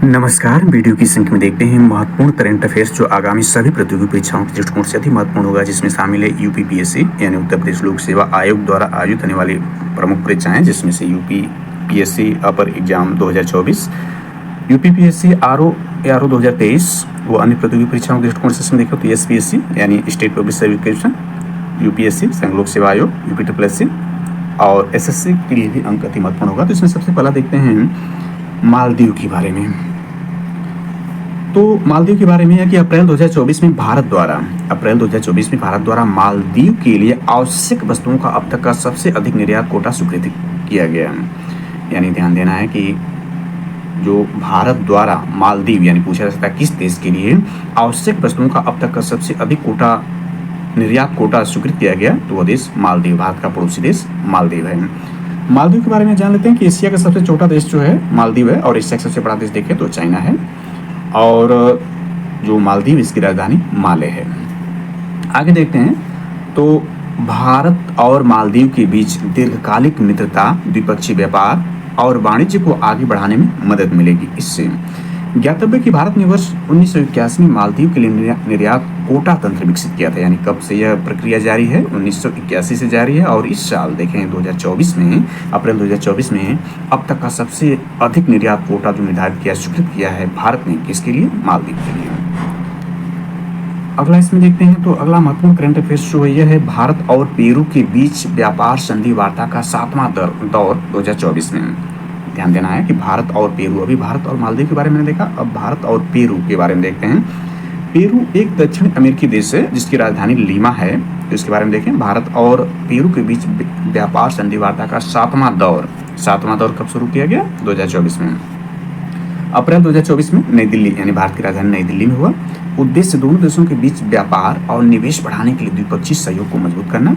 नमस्कार। वीडियो की संख्या में देखते हैं महत्वपूर्ण करंट अफेयर्स जो आगामी सभी प्रतियोगी परीक्षाओं के दृष्टिकोण से अधिक महत्वपूर्ण होगा, जिसमें शामिल है यूपीपीएससी यानी उत्तर प्रदेश लोक सेवा आयोग द्वारा आयोजित होने वाली प्रमुख परीक्षाएं, जिसमें से यूपीपीएससी अपर एग्जाम 2024, यूपीपीएससी आरओ 2023 व अन्य प्रतियोगी परीक्षाओं के दृष्टिकोण से इसमें देखो तो एसपीएससी यानी state public service commission, UPSC संघ लोक सेवा आयोग, यूपीट्रिपलएससी और एसएससी के लिए भी अंक अति महत्वपूर्ण होगा। तो इसमें सबसे पहला देखते हैं मालदीव के बारे में। तो मालदीव के बारे में है कि अप्रैल 2024 में भारत द्वारा मालदीव के लिए आवश्यक वस्तुओं का अब तक का सबसे अधिक निर्यात कोटा स्वीकृत किया गया। यानी ध्यान देना है कि जो भारत द्वारा मालदीव यानी पूछा जा सकता है किस देश के लिए आवश्यक वस्तुओं का अब तक का सबसे अधिक निर्यात कोटा स्वीकृत किया गया, तो वह देश मालदीव, भारत का पड़ोसी देश मालदीव है। मालदीव के बारे में जान लेते हैं कि एशिया का सबसे छोटा देश जो है मालदीव है और एशिया का सबसे बड़ा देश देखें तो चाइना है, और जो मालदीव इसकी राजधानी माले है। आगे देखते हैं तो भारत और मालदीव के बीच दीर्घकालिक मित्रता द्विपक्षीय व्यापार और वाणिज्य को आगे बढ़ाने में मदद मिलेगी। इससे ज्ञातव्य कि भारत ने वर्ष 1981 में मालदीव के लिए निर्यात कोटा तंत्र विकसित किया था। यानी कब से यह प्रक्रिया जारी है? 1981 से जारी है, और इस साल देखें 2024 में, अप्रैल 2024 में अब तक का सबसे अधिक निर्यात कोटा जो निर्धारित किया, स्वीकृत किया है भारत ने, किसके लिए? मालदीव के लिए। अगला इसमें देखते हैं तो अगला महत्वपूर्ण करंट अफेयर्स जो यह है भारत और पेरू के बीच व्यापार संधि वार्ता का 7वां दौर 2024 में। ध्यान देना है कि भारत और पेरू, अभी भारत और मालदीव के बारे में देखा, अब भारत और पेरू के बारे में देखते हैं। पेरू एक दक्षिण अमेरिकी देश है जिसकी राजधानी लीमा है, तो इसके बारे में देखें। भारत और पेरू के बीच व्यापार संधि वार्ता का 7वां दौर कब शुरू किया गया? 2024 में, अप्रैल 2024 में नई दिल्ली यानी भारत की राजधानी नई दिल्ली में हुआ। उद्देश्य दोनों देशों के बीच व्यापार और निवेश बढ़ाने के लिए द्विपक्षीय सहयोग को मजबूत करना।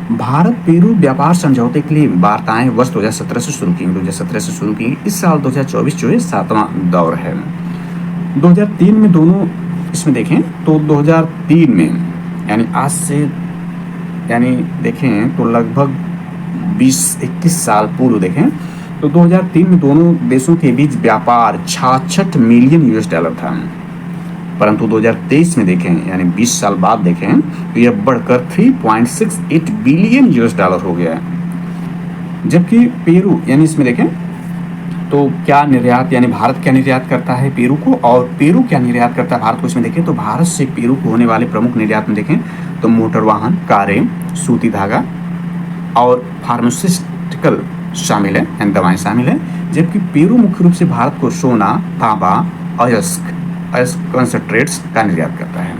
भारत पेरू व्यापार समझौते के लिए वार्ताएं वर्ष 2017 से शुरू की। इस साल 2024 जो है 7वां दौर है। 2003 में दोनों इसमें देखें तो 2003 में यानी आज से यानी देखें तो लगभग 20-21 साल पूर्व देखें तो 2003 में दोनों देशों के बीच व्यापार 66 मिलियन यूएस डॉलर था, परंतु 2023 में देखें यानी 20 साल बाद देखें तो यह बढ़कर 3.68 बिलियन यूएस डॉलर हो गया है। जबकि पेरू यानी इसमें देखें तो क्या निर्यात यानी भारत क्या निर्यात करता है पेरू को, और पेरू क्या निर्यात करता है भारत को, इसमें देखें तो भारत से पेरू को होने वाले प्रमुख निर्यात में देखें तो मोटर वाहन, कारें, सूती धागा और फार्मास्यूटिकल शामिल है यानी दवाएं शामिल है। जबकि पेरू मुख्य रूप से भारत को सोना, तांबा, अयस्क कंसंट्रेट्स का निर्यात करता है।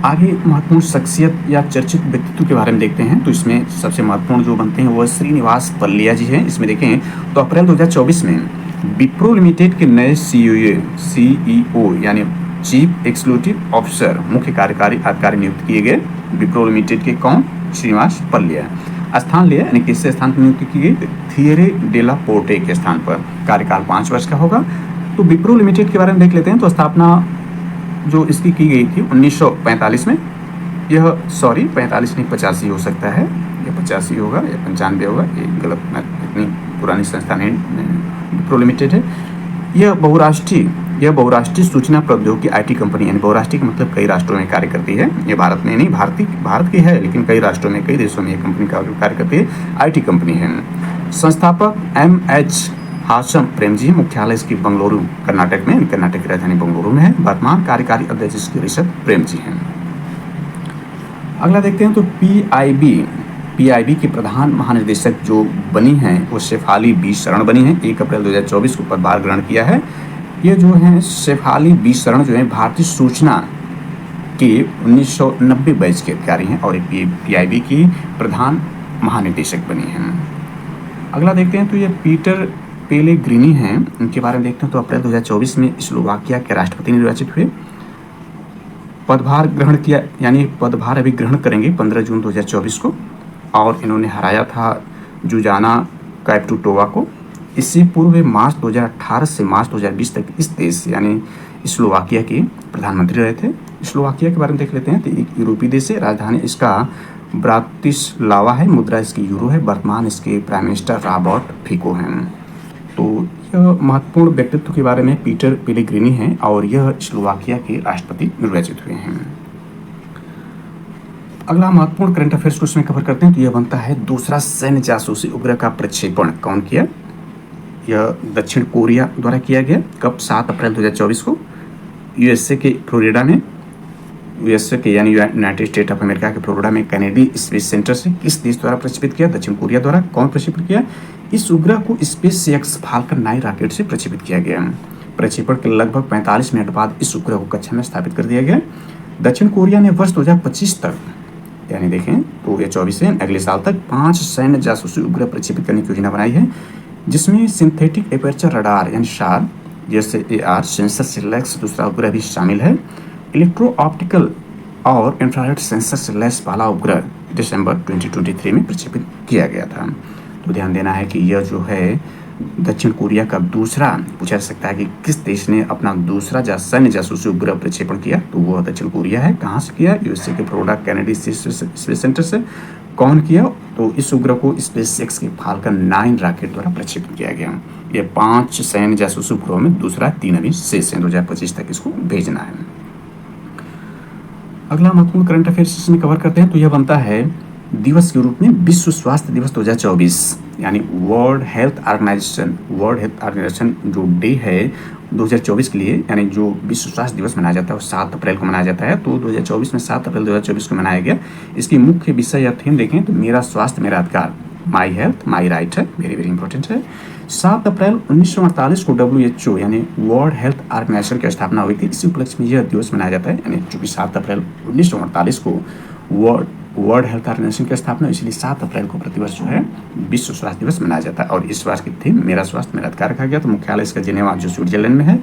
आगे महत्वपूर्ण शख्सियत या चर्चित व्यक्तित्व के बारे में देखते हैं, तो इसमें सबसे महत्वपूर्ण जो बनते हैं वो श्रीनिवास पल्लिया जी हैं। इसमें देखें तो अप्रैल 2024 में विप्रो लिमिटेड के नए सीईओ यानी चीफ एग्जीक्यूटिव ऑफिसर, मुख्य कार्यकारी अधिकारी नियुक्त किए गए। विप्रो लिमिटेड के कौन? श्रीनिवास पल्लिया। स्थान लिया यानी किससे स्थान की नियुक्ति की गई? थिएरे डेला पोर्टे के स्थान पर। कार्यकाल 5 वर्ष का होगा। तो विप्रो लिमिटेड के बारे में देख लेते हैं तो स्थापना जो इसकी की गई थी 1945 में, यह 45 नहीं 85 हो सकता है, यह 85 होगा या 95 होगा, ये गलत, इतनी पुरानी संस्था नहीं विप्रो लिमिटेड है। यह बहुराष्ट्रीय सूचना प्रौद्योगिकी आईटी कंपनी, यानी बहुराष्ट्रीय का मतलब कई राष्ट्रों में कार्य करती है। ये भारत में नहीं, भारत की है, लेकिन कई राष्ट्रों में, कई देशों में ये कंपनी कार्य करती है, आईटी कंपनी है। संस्थापक एमएच हाशम प्रेम जी, मुख्यालय इसकी बंगलुरु कर्नाटक में, कर्नाटक की राजधानी बंगलुरु में है। वर्तमान कार्यकारी अध्यक्ष इसके ऋषभ प्रेम जी हैं। अगला देखते हैं तो पीआईबी के प्रधान महानिदेशक जो बनी हैं वो शेफाली बी शरण बनी हैं। 1 अप्रैल 2024 को पदभार ग्रहण किया है। ये जो हैं शेफाली बी शरण जो है भारतीय सूचना के 1990 बैच के अधिकारी हैं और पीआईबी की प्रधान महानिदेशक बनी हैं। अगला देखते हैं तो ये पीटर पेलेग्रिनी हैं, इनके बारे में देखते हैं तो अप्रैल 2024 में स्लोवाकिया के राष्ट्रपति निर्वाचित हुए। पदभार ग्रहण किया यानी पदभार अभी ग्रहण करेंगे 15 जून 2024 को, और इन्होंने हराया था जुजाना कैप्टुटोवा को। इससे पूर्व मार्च 2018 से मार्च 2020 तक इस देश यानी स्लोवाकिया के प्रधानमंत्री रहे थे। स्लोवाकिया के बारे में देख लेते हैं तो एक यूरोपीय देश है, राजधानी इसका ब्रातिस्लावा है, मुद्रा इसकी यूरो है। वर्तमान इसके प्राइम मिनिस्टर रॉबर्ट फिको हैं। तो यह महत्वपूर्ण व्यक्तित्व के बारे में पीटर पेलेग्रिनी हैं और यह स्लोवाकिया के राष्ट्रपति निर्वाचित हुए हैं। अगला महत्वपूर्ण करंट अफेयर्स को इसमें कवर करते हैं तो यह बनता है दूसरा सैन्य जासूसी उपग्रह का प्रक्षेपण कौन किया? यह दक्षिण कोरिया द्वारा किया गया। कब? 7 अप्रैल 2024 को यूएसए के फ्लोरिडा में, यूएसए के यानी यूनाइटेड स्टेट ऑफ अमेरिका के फ्लोरिडा में कैनेडी स्पेस सेंटर से किस देश द्वारा प्रक्षेपित किया? दक्षिण कोरिया द्वारा। कौन प्रक्षेपित किया? इस उपग्रह को स्पेस एक्स फाल्कन 9 रॉकेट से प्रक्षेपित किया गया। प्रक्षेपण के लगभग 45 मिनट बाद इस उपग्रह को कक्षा में स्थापित कर दिया गया। दक्षिण कोरिया ने वर्ष 2025 तक यानी देखें तो ये 24 से अगले साल तक 5 सैन्य जासूसी उपग्रह प्रक्षेपित करने की योजना बनाई है, जिसमें सिंथेटिक एपर्चर रडार यानी शार जैसे AR सेंसर से लैस दूसरा उपग्रह भी शामिल है। इलेक्ट्रो ऑप्टिकल और इंफ्रारेड सेंसर से लैस वाला उपग्रह दिसंबर 2023 में प्रक्षेपित किया गया था। तो ध्यान देना है कि यह जो है दक्षिण कोरिया का दूसरा, पूछा जा सकता है कि किस देश ने अपना दूसरा सैन्य जासूसी उपग्रह प्रक्षेपण किया, तो वह दक्षिण कोरिया है। कहाँ से किया? यूएसए के फ्लोरिडा कैनेडी स्पेस सेंटर से। कौन किया? तो इस उपग्रह को स्पेस एक्स के फाल्कन 9 रॉकेट द्वारा प्रक्षेपित किया गया। ये 5 सैन्य जासूसी उपग्रहों में दूसरा 3 अभी शेष हैं, 2025 तक इसको भेजना है। अगला महत्वपूर्ण करंट अफेयर्स इसमें कवर करते हैं तो यह बनता है दिवस के रूप में विश्व स्वास्थ्य दिवस 2024 यानी वर्ल्ड हेल्थ ऑर्गेनाइजेशन जो डे है 2024 के लिए, यानी जो विश्व स्वास्थ्य दिवस मनाया जाता है वो 7 अप्रैल को मनाया जाता है। तो 2024 में 7 अप्रैल 2024 को मनाया गया। इसकी मुख्य विषय या थीम देखें तो मेरा स्वास्थ्य मेरा अधिकार, माई हेल्थ माई राइट है, वेरी वेरी इंपॉर्टेंट है। 7 अप्रैल 1948 को WHO यानी वर्ल्ड हेल्थ ऑर्गेनाइजेशन की स्थापना हुई थी। इसी उपलक्ष्य में यह दिवस मनाया जाता है, यानी चूंकि 7 अप्रैल 1948 को वर्ल्ड हेल्थ ऑर्गेनाइजेशन की स्थापना, इसलिए 7 अप्रैल को प्रतिवर्ष जो है विश्व स्वास्थ्य दिवस मनाया जाता है। और इस वर्ष की थीम मेरा स्वास्थ्य मेरा अधिकार रखा गया। तो मुख्यालय इसका जिनेवा जो स्विट्जरलैंड में है।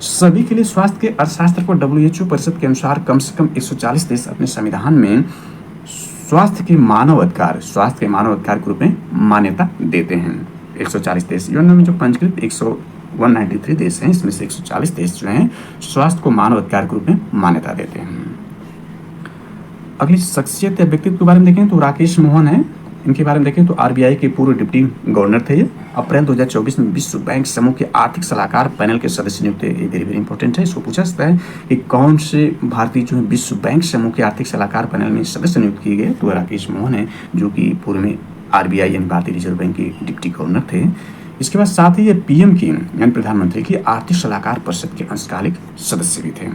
सभी के लिए स्वास्थ्य के अर्थशास्त्र को WHO परिषद के अनुसार कम से कम 140 देश अपने संविधान में स्वास्थ्य के मानव अधिकार के रूप में मान्यता देते हैं। 140 देश यूएन में जो पंजीकृत 193 देश हैं, इसमें से 140 देश जो हैं स्वास्थ्य को मानव अधिकार के रूप में मान्यता देते हैं। अगली शख्सियत या व्यक्तित्व के बारे में देखें तो राकेश मोहन है। इनके बारे में देखें तो RBI के पूर्व डिप्टी गवर्नर थे। अप्रैल 2024 में विश्व बैंक समूह के आर्थिक सलाहकार पैनल के सदस्य नियुक्त थे। ये वेरी वेरी इंपॉर्टेंट है। इसको पूछा जाता है कि कौन से भारतीय जो है विश्व बैंक समूह के आर्थिक सलाहकार पैनल में सदस्य नियुक्त किए गए, तो राकेश मोहन है, जो कि पूर्व में RBI यानी भारतीय रिजर्व बैंक के डिप्टी गवर्नर थे। इसके बाद साथ ही ये PM की यानी प्रधानमंत्री की आर्थिक सलाहकार परिषद के अंशकालिक सदस्य भी थे।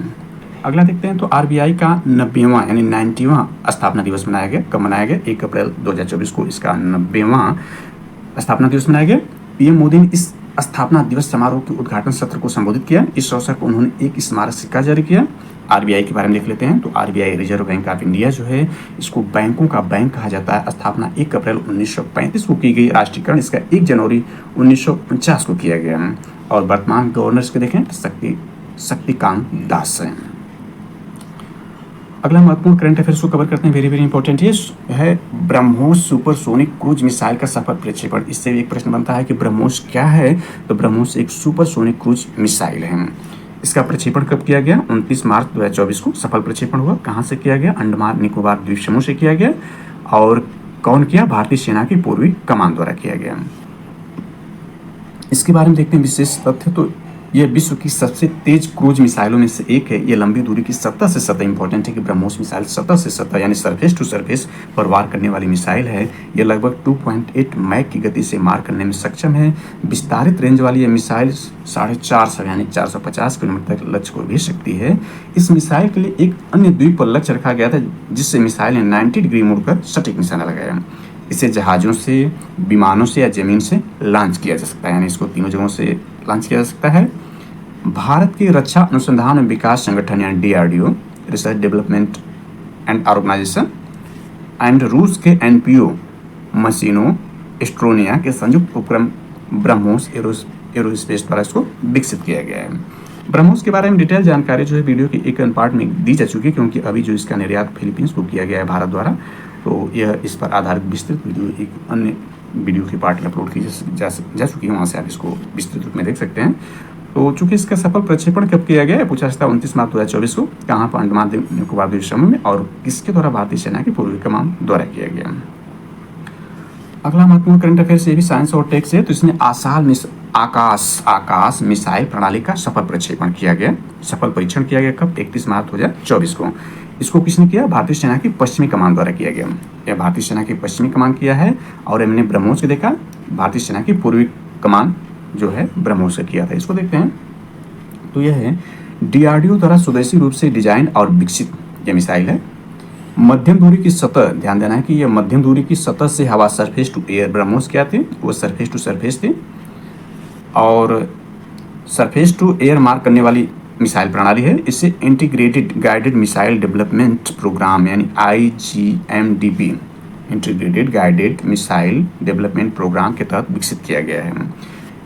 अगला देखते हैं तो RBI का 90वां यानी 90वां स्थापना दिवस मनाया गया। कब मनाया गया? 1 अप्रैल 2024 को इसका 90वां स्थापना दिवस मनाया गया। PM मोदी ने इस स्थापना दिवस समारोह के उद्घाटन सत्र को संबोधित किया। इस अवसर पर उन्होंने एक स्मारक सिक्का जारी किया। RBI के बारे में देख लेते हैं तो RBI reserve bank of India जो है इसको बैंकों का बैंक कहा जाता है। स्थापना 1 अप्रैल 1935 को की गई। राष्ट्रीयकरण इसका 1 जनवरी 1949 को किया गया। और वर्तमान गवर्नर के देखें शक्तिकांत दास हैं। अगला महत्वपूर्ण करंट अफेयर्स को कवर करते हैं, वेरी वेरी इंपॉर्टेंट है ब्रह्मोस सुपरसोनिक क्रूज मिसाइल का सफल प्रक्षेपण। इससे भी एक प्रश्न बनता है कि ब्रह्मोस क्या है? तो ब्रह्मोस एक सुपरसोनिक क्रूज मिसाइल है। इसका प्रक्षेपण कब किया गया? 29 मार्च 2024 को सफल प्रक्षेपण हुआ। कहाँ से किया गया? अंडमान निकोबार द्वीप समूह से किया गया। और कौन किया? भारतीय सेना की पूर्वी कमान द्वारा किया गया। इसके बारे में देखते हैं विशेष तथ्य। तो यह विश्व की सबसे तेज क्रूज मिसाइलों में से एक है। यह लंबी दूरी की सतह से सतह, इंपॉर्टेंट है कि ब्रह्मोस मिसाइल सतह से सतह यानी सरफेस टू सरफेस पर वार करने वाली मिसाइल है। यह लगभग 2.8 मैक की गति से मार करने में सक्षम है। विस्तारित रेंज वाली यह मिसाइल 450 यानी 450 किलोमीटर तक लक्ष्य को भेज सकती है। इस मिसाइल के लिए एक अन्य द्वीप पर लक्ष्य रखा गया था, जिससे मिसाइल ने 90 डिग्री मुड़कर सटीक निशाना लगाया। इसे जहाज़ों से, विमानों से या जमीन से लॉन्च किया जा सकता है, यानी इसको तीनों जगहों से लॉन्च किया जा सकता है। भारत की रक्षा अनुसंधान एवं विकास संगठन यानी DRDO research development and organisation and रूस के NPO मशीनों एस्ट्रोनिया के संयुक्त उपक्रम ब्रह्मोस एरोस्पेस द्वारा इसको विकसित किया गया है। ब्रह्मोस के बारे में डिटेल जानकारी जो है वीडियो के एक अन्य पार्ट में दी जा चुकी है, क्योंकि अभी जो इसका निर्यात फिलीपींस को किया गया है भारत द्वारा, तो यह इस पर आधारित विस्तृत वीडियो एक अन्य वीडियो के पार्ट में अपलोड की जा चुकी है। वहाँ से आप इसको विस्तृत रूप में देख सकते हैं। तो चूंकि इसका सफल प्रक्षेपण कब किया गया है? पूछा जाता है 29 मार्च 2024 को। कहाँ पर? अंडमान निकोबार द्वीप समूह में। और किसके द्वारा? भारतीय सेना की पूर्वी कमान द्वारा किया गया। अगला महत्वपूर्ण करंट अफेयर्स ये भी साइंस और टेक से, तो इसने आकाश मिसाइल प्रणाली का सफल प्रक्षेपण किया गया, सफल परीक्षण किया गया कब? 31 मार्च 2024 को। इसको किसने किया? भारतीय सेना की पश्चिमी कमान द्वारा किया गया। यह भारतीय सेना की पश्चिमी कमान किया है। और हमने ब्रह्मोस के देखा, भारतीय सेना की पूर्वी कमान जो है ब्रह्मोस से किया था। इसको देखते हैं, तो यह है DRDO द्वारा स्वदेशी रूप से डिजाइन और विकसित यह मिसाइल है। मध्यम दूरी की सतह, ध्यान देना है कि यह मध्यम दूरी की सतह से हवा, सरफेस टू एयर, ब्रह्मोस क्या थे? वो सरफेस टू सरफेस थे। और सरफेस टू एयर मार करने वाली मिसाइल प्रणाली है। इसे integrated guided missile development programme यानी IGMDP, integrated guided missile development programme के तहत विकसित किया गया है।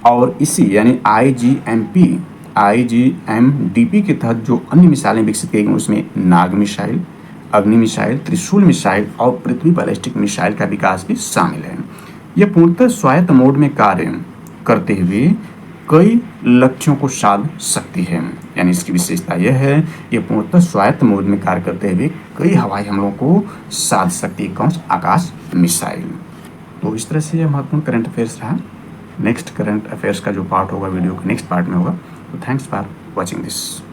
और इसी यानी IGMDP के तहत जो अन्य मिसाइलें विकसित की गई उसमें नाग मिसाइल, अग्नि मिसाइल, त्रिशूल मिसाइल और पृथ्वी बैलिस्टिक मिसाइल का विकास भी शामिल है। यह पूर्णतः स्वायत्त मोड में कार्य करते हुए कई लक्ष्यों को साध सकती है। यानी इसकी विशेषता यह है, यह पूर्णतः स्वायत्त मोड में कार्य करते हुए कई हवाई हमलों को साध सकती है। कौन सा? आकाश मिसाइल। तो इस तरह से यह महत्वपूर्ण करंट अफेयर्स रहा। नेक्स्ट करंट अफेयर्स का जो पार्ट होगा वीडियो के नेक्स्ट पार्ट में होगा। तो थैंक्स फॉर वॉचिंग दिस।